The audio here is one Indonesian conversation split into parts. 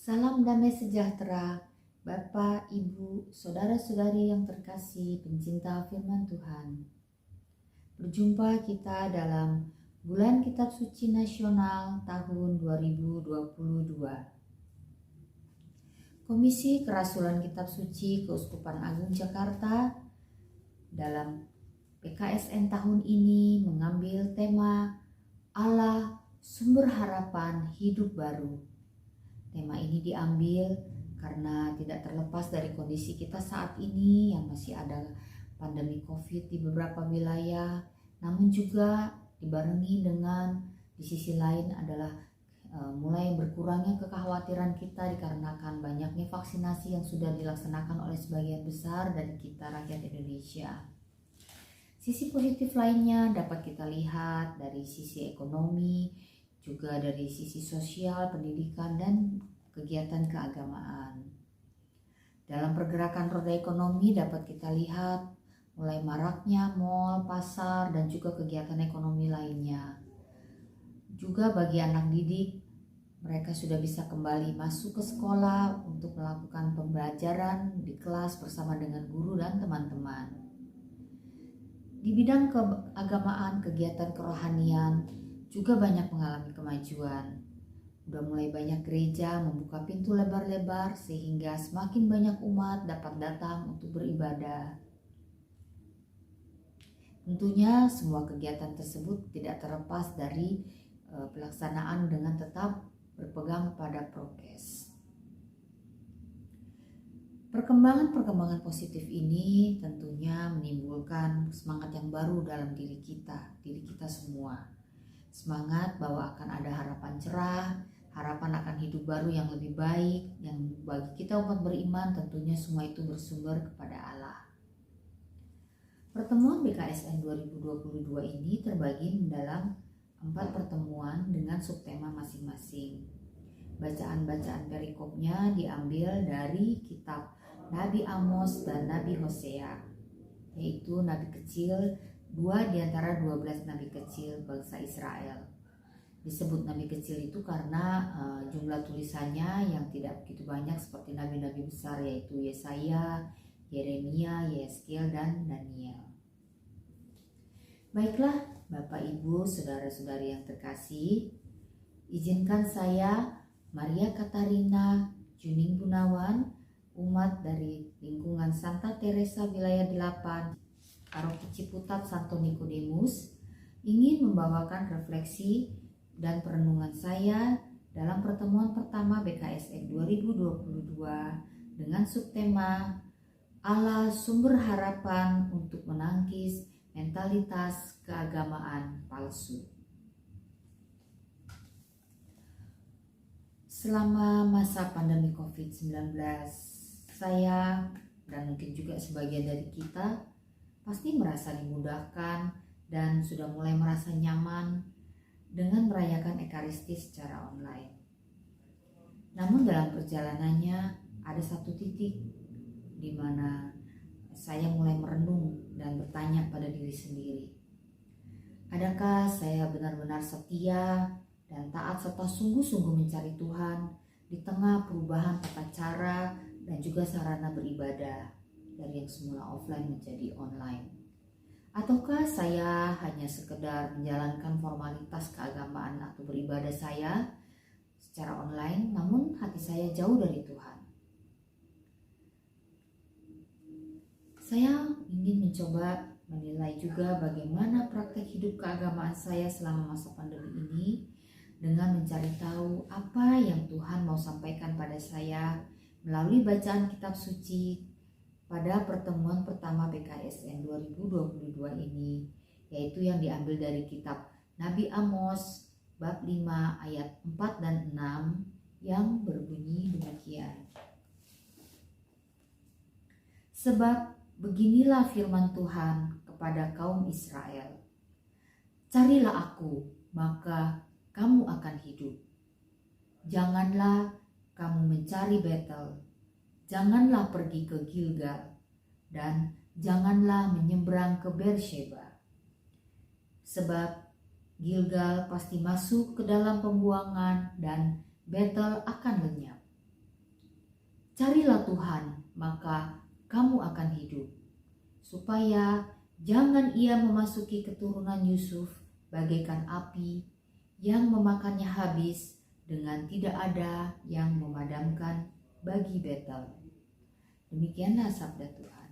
Salam damai sejahtera, Bapak, Ibu, saudara-saudari yang terkasih pencinta firman Tuhan. Berjumpa kita dalam Bulan Kitab Suci Nasional tahun 2022. Komisi Kerasulan Kitab Suci Keuskupan Agung Jakarta dalam PKSN tahun ini mengambil tema Allah Sumber Harapan Hidup Baru. Tema ini diambil karena tidak terlepas dari kondisi kita saat ini yang masih ada pandemi COVID di beberapa wilayah, namun juga dibarengi dengan di sisi lain adalah mulai berkurangnya kekhawatiran kita dikarenakan banyaknya vaksinasi yang sudah dilaksanakan oleh sebagian besar dari kita rakyat Indonesia. Sisi positif lainnya dapat kita lihat dari sisi ekonomi, juga dari sisi sosial, pendidikan, dan kegiatan keagamaan. Dalam pergerakan roda ekonomi dapat kita lihat mulai maraknya mal, pasar, dan juga kegiatan ekonomi lainnya. Juga bagi anak didik, mereka sudah bisa kembali masuk ke sekolah untuk melakukan pembelajaran di kelas bersama dengan guru dan teman-teman. Di bidang keagamaan, kegiatan kerohanian juga banyak mengalami kemajuan. Udah mulai banyak gereja membuka pintu lebar-lebar sehingga semakin banyak umat dapat datang untuk beribadah. Tentunya semua kegiatan tersebut tidak terlepas dari pelaksanaan dengan tetap berpegang pada prokes. Perkembangan positif ini tentunya menimbulkan semangat yang baru dalam diri kita semua. Semangat bahwa akan ada harapan cerah, harapan akan hidup baru yang lebih baik, yang bagi kita umat beriman tentunya semua itu bersumber kepada Allah. Pertemuan BKSN 2022 ini terbagi dalam 4 pertemuan dengan subtema masing-masing. Bacaan-bacaan perikopnya diambil dari kitab Nabi Amos dan Nabi Hosea, yaitu nabi kecil, 2 di antara 12 nabi kecil bangsa Israel. Disebut nabi kecil itu karena jumlah tulisannya yang tidak begitu banyak seperti nabi-nabi besar, yaitu Yesaya, Yeremia, Yeskel, dan Daniel. Baiklah Bapak, Ibu, saudara-saudari yang terkasih, izinkan saya Maria Katarina Juning Gunawan, umat dari lingkungan Santa Teresa wilayah 8 Paroki Ciputat Santo Nikodemus, ingin membawakan refleksi dan perenungan saya dalam pertemuan pertama BKSN 2022 dengan subtema Allah Sumber Harapan untuk Menangkis Mentalitas Keagamaan Palsu. Selama masa pandemi COVID-19, saya dan mungkin juga sebagian dari kita pasti merasa dimudahkan dan sudah mulai merasa nyaman dengan merayakan Ekaristi secara online. Namun dalam perjalanannya ada satu titik di mana saya mulai merenung dan bertanya pada diri sendiri. Adakah saya benar-benar setia dan taat serta sungguh-sungguh mencari Tuhan di tengah perubahan tata cara dan juga sarana beribadah dari yang semula offline menjadi online? Ataukah saya hanya sekedar menjalankan formalitas keagamaan atau beribadah saya secara online, namun hati saya jauh dari Tuhan? Saya ingin mencoba menilai juga bagaimana praktek hidup keagamaan saya selama masa pandemi ini dengan mencari tahu apa yang Tuhan mau sampaikan pada saya melalui bacaan kitab suci pada pertemuan pertama BKSN 2022 ini, yaitu yang diambil dari kitab Nabi Amos bab 5 ayat 4 dan 6 yang berbunyi demikian. Sebab beginilah firman Tuhan kepada kaum Israel, carilah aku, maka kamu akan hidup. Janganlah kamu mencari Betel, janganlah pergi ke Gilgal, dan janganlah menyeberang ke Beersheba. Sebab Gilgal pasti masuk ke dalam pembuangan dan Betel akan lenyap. Carilah Tuhan, maka kamu akan hidup. Supaya jangan ia memasuki keturunan Yusuf bagaikan api yang memakannya habis dengan tidak ada yang memadamkan bagi Betel. Demikianlah sabda Tuhan.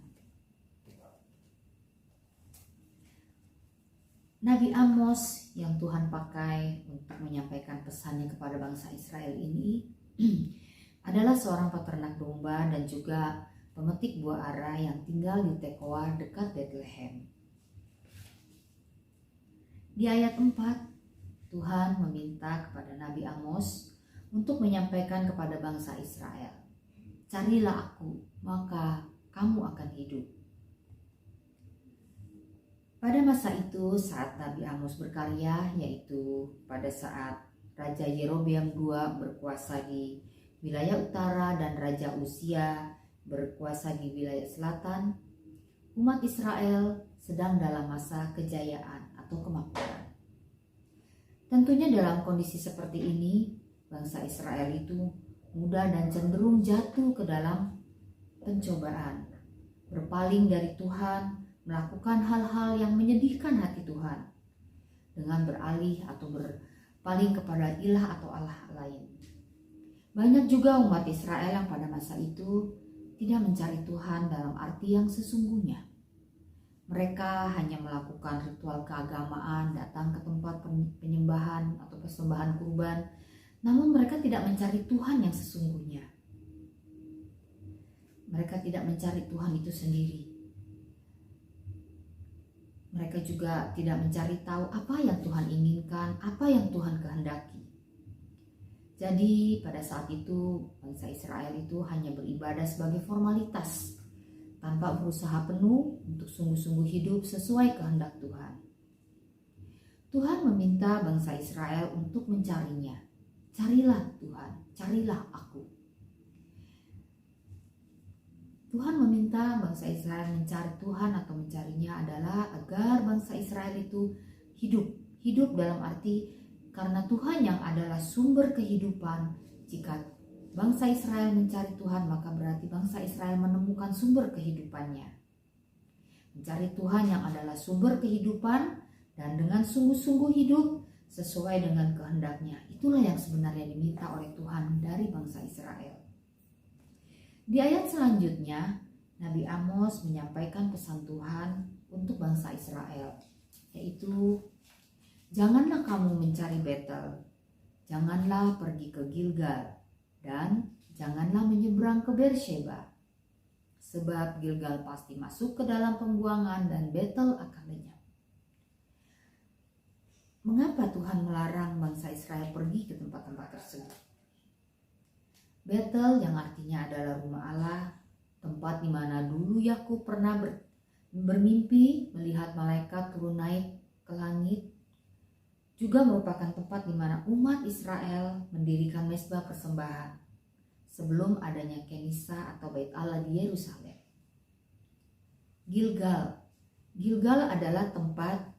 Nabi Amos yang Tuhan pakai untuk menyampaikan pesannya kepada bangsa Israel ini adalah seorang peternak domba dan juga pemetik buah ara yang tinggal di Tekoa dekat Bethlehem. Di ayat 4, Tuhan meminta kepada Nabi Amos untuk menyampaikan kepada bangsa Israel, "Carilah aku, maka kamu akan hidup." Pada masa itu, saat Nabi Amos berkarya, yaitu pada saat Raja Yerobeam II berkuasa di wilayah utara dan Raja Uzia berkuasa di wilayah selatan, umat Israel sedang dalam masa kejayaan atau kemakmuran. Tentunya dalam kondisi seperti ini, bangsa Israel itu mudah dan cenderung jatuh ke dalam pencobaan, berpaling dari Tuhan, melakukan hal-hal yang menyedihkan hati Tuhan, dengan beralih atau berpaling kepada ilah atau Allah lain. Banyak juga umat Israel yang pada masa itu tidak mencari Tuhan dalam arti yang sesungguhnya. Mereka hanya melakukan ritual keagamaan, datang ke tempat penyembahan atau persembahan kurban, namun mereka tidak mencari Tuhan yang sesungguhnya. Mereka tidak mencari Tuhan itu sendiri. Mereka juga tidak mencari tahu apa yang Tuhan inginkan, apa yang Tuhan kehendaki. Jadi pada saat itu bangsa Israel itu hanya beribadah sebagai formalitas, tanpa berusaha penuh untuk sungguh-sungguh hidup sesuai kehendak Tuhan. Tuhan meminta bangsa Israel untuk mencarinya. Carilah Tuhan, carilah aku. Tuhan meminta bangsa Israel mencari Tuhan atau mencarinya adalah agar bangsa Israel itu hidup dalam arti karena Tuhan yang adalah sumber kehidupan. Jika bangsa Israel mencari Tuhan, maka berarti bangsa Israel menemukan sumber kehidupannya. Mencari Tuhan yang adalah sumber kehidupan dan dengan sungguh-sungguh hidup sesuai dengan kehendaknya. Itulah yang sebenarnya diminta oleh Tuhan dari bangsa Israel. Di ayat selanjutnya, Nabi Amos menyampaikan pesan Tuhan untuk bangsa Israel, yaitu, "Janganlah kamu mencari Betel, janganlah pergi ke Gilgal, dan janganlah menyeberang ke Beersheba, sebab Gilgal pasti masuk ke dalam pembuangan dan Betel akan lenyap." Mengapa Tuhan melarang bangsa Israel pergi ke tempat-tempat tersebut? Betel yang artinya adalah rumah Allah, tempat di mana dulu Yakub pernah bermimpi melihat malaikat turun naik ke langit, juga merupakan tempat di mana umat Israel mendirikan mezbah persembahan sebelum adanya Kenisa atau Bait Allah di Yerusalem. Gilgal adalah tempat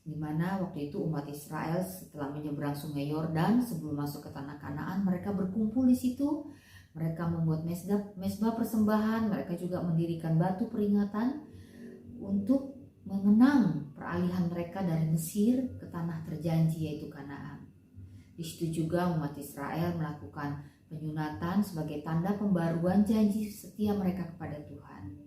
di mana waktu itu umat Israel setelah menyeberang sungai Yordan sebelum masuk ke tanah Kanaan, mereka berkumpul di situ. Mereka membuat mezbah persembahan, mereka juga mendirikan batu peringatan untuk mengenang peralihan mereka dari Mesir ke tanah terjanji yaitu Kanaan. Di situ juga umat Israel melakukan penyunatan sebagai tanda pembaruan janji setia mereka kepada Tuhan.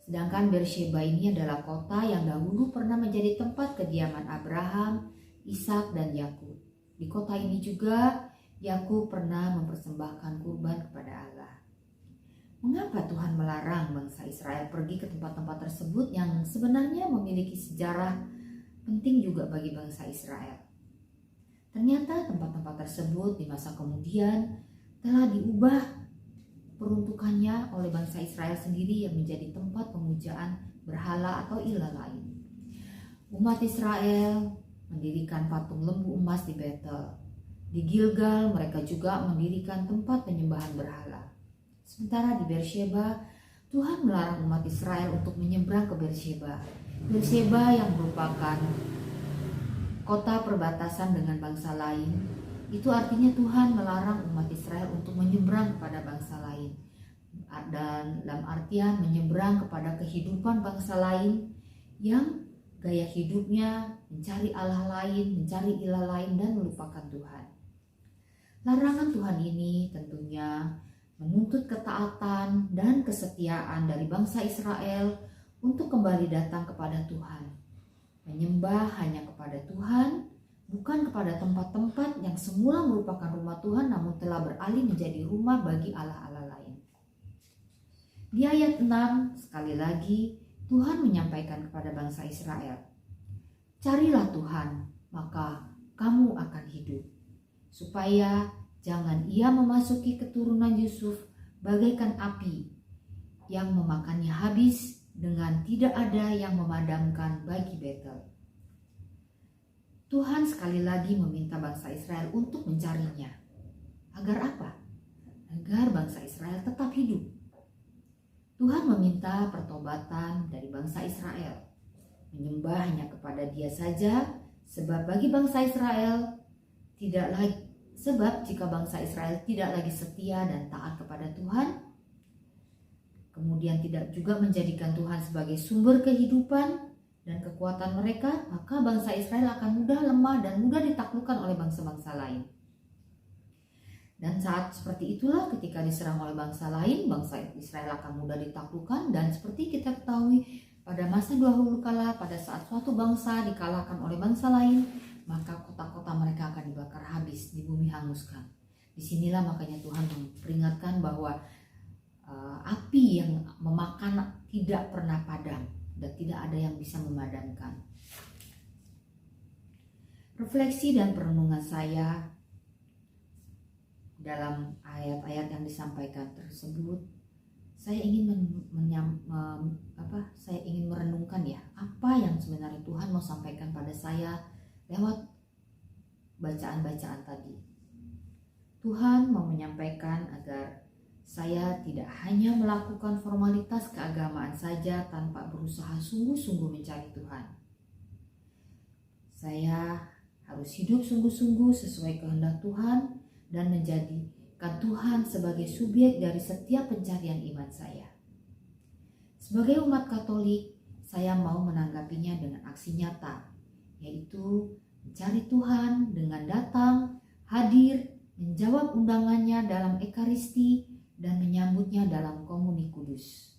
Sedangkan Beersheba ini adalah kota yang dahulu pernah menjadi tempat kediaman Abraham, Ishak, dan Yakub. Di kota ini juga Yakub pernah mempersembahkan kurban kepada Allah. Mengapa Tuhan melarang bangsa Israel pergi ke tempat-tempat tersebut yang sebenarnya memiliki sejarah penting juga bagi bangsa Israel? Ternyata tempat-tempat tersebut di masa kemudian telah diubah peruntukannya oleh bangsa Israel sendiri yang menjadi tempat pemujaan berhala atau ilah lain. Umat Israel mendirikan patung lembu emas di Betel. Di Gilgal mereka juga mendirikan tempat penyembahan berhala. Sementara di Beersheba, Tuhan melarang umat Israel untuk menyeberang ke Beersheba. Beersheba yang merupakan kota perbatasan dengan bangsa lain Itu artinya Tuhan melarang umat Israel untuk menyeberang kepada bangsa lain. Dan dalam artian menyeberang kepada kehidupan bangsa lain yang gaya hidupnya mencari Allah lain, mencari ilah lain, dan melupakan Tuhan. Larangan Tuhan ini tentunya menuntut ketaatan dan kesetiaan dari bangsa Israel untuk kembali datang kepada Tuhan. Menyembah hanya kepada Tuhan, bukan kepada tempat-tempat yang semula merupakan rumah Tuhan namun telah beralih menjadi rumah bagi allah-allah lain. Di ayat 6 sekali lagi Tuhan menyampaikan kepada bangsa Israel, "Carilah Tuhan, maka kamu akan hidup, supaya jangan ia memasuki keturunan Yusuf bagaikan api yang memakannya habis dengan tidak ada yang memadamkan bagi Betel." Tuhan sekali lagi meminta bangsa Israel untuk mencarinya. Agar apa? Agar bangsa Israel tetap hidup. Tuhan meminta pertobatan dari bangsa Israel. Menyembah hanya kepada Dia saja, sebab bagi bangsa Israel jika bangsa Israel tidak lagi setia dan taat kepada Tuhan, kemudian tidak juga menjadikan Tuhan sebagai sumber kehidupan dan kekuatan mereka, maka bangsa Israel akan mudah lemah dan mudah ditaklukkan oleh bangsa-bangsa lain. Dan saat seperti itulah ketika diserang oleh bangsa lain, bangsa Israel akan mudah ditaklukkan. Dan seperti kita ketahui pada masa dahulu kala, pada saat suatu bangsa dikalahkan oleh bangsa lain, maka kota-kota mereka akan dibakar habis, di bumi hanguskan. Disinilah makanya Tuhan memperingatkan bahwa api yang memakan tidak pernah padam dan tidak ada yang bisa memadamkan. Refleksi dan perenungan saya dalam ayat-ayat yang disampaikan tersebut, saya ingin merenungkan apa yang sebenarnya Tuhan mau sampaikan pada saya lewat bacaan-bacaan tadi. Tuhan mau menyampaikan agar saya tidak hanya melakukan formalitas keagamaan saja tanpa berusaha sungguh-sungguh mencari Tuhan. Saya harus hidup sungguh-sungguh sesuai kehendak Tuhan dan menjadikan Tuhan sebagai subjek dari setiap pencarian iman saya. Sebagai umat Katolik, saya mau menanggapinya dengan aksi nyata, yaitu mencari Tuhan dengan datang, hadir, menjawab undangannya dalam Ekaristi, dan menyambutnya dalam Komuni Kudus.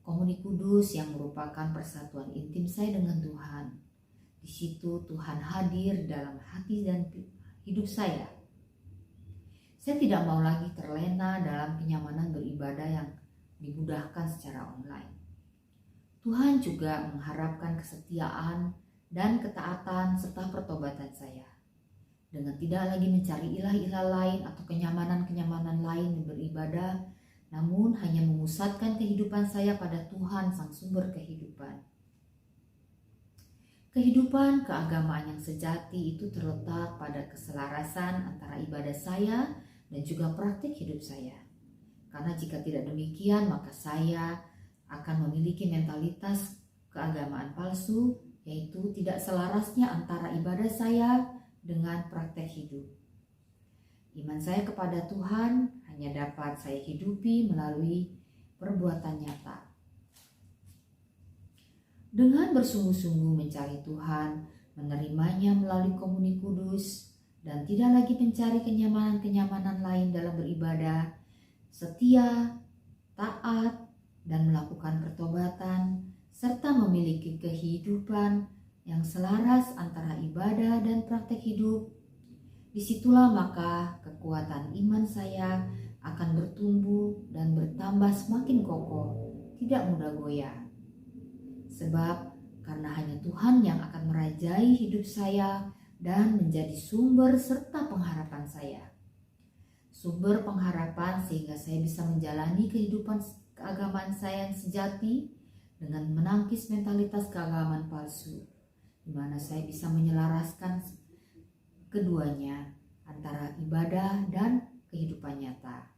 Komuni Kudus yang merupakan persatuan intim saya dengan Tuhan. Di situ Tuhan hadir dalam hati dan hidup saya. Saya tidak mau lagi terlena dalam kenyamanan beribadah yang dimudahkan secara online. Tuhan juga mengharapkan kesetiaan dan ketaatan serta pertobatan saya. Dengan tidak lagi mencari ilah-ilah lain atau kenyamanan-kenyamanan lain beribadah, namun hanya memusatkan kehidupan saya pada Tuhan sang sumber kehidupan. Kehidupan keagamaan yang sejati itu terletak pada keselarasan antara ibadah saya dan juga praktik hidup saya. Karena jika tidak demikian, maka saya akan memiliki mentalitas keagamaan palsu, yaitu tidak selarasnya antara ibadah saya dengan praktek hidup. Iman saya kepada Tuhan hanya dapat saya hidupi melalui perbuatan nyata. Dengan bersungguh-sungguh mencari Tuhan, menerimanya melalui Komuni Kudus, dan tidak lagi mencari kenyamanan-kenyamanan lain dalam beribadah, setia, taat, dan melakukan pertobatan, serta memiliki kehidupan yang selaras antara ibadah dan praktek hidup, disitulah maka kekuatan iman saya akan bertumbuh dan bertambah semakin kokoh, tidak mudah goyah. Sebab karena hanya Tuhan yang akan merajai hidup saya dan menjadi sumber serta pengharapan saya. Sumber pengharapan sehingga saya bisa menjalani kehidupan keagamaan saya yang sejati dengan menangkis mentalitas keagamaan palsu, di mana saya bisa menyelaraskan keduanya antara ibadah dan kehidupan nyata.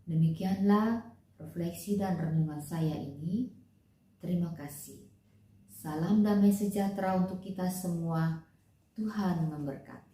Demikianlah refleksi dan renungan saya ini. Terima kasih. Salam damai sejahtera untuk kita semua. Tuhan memberkati.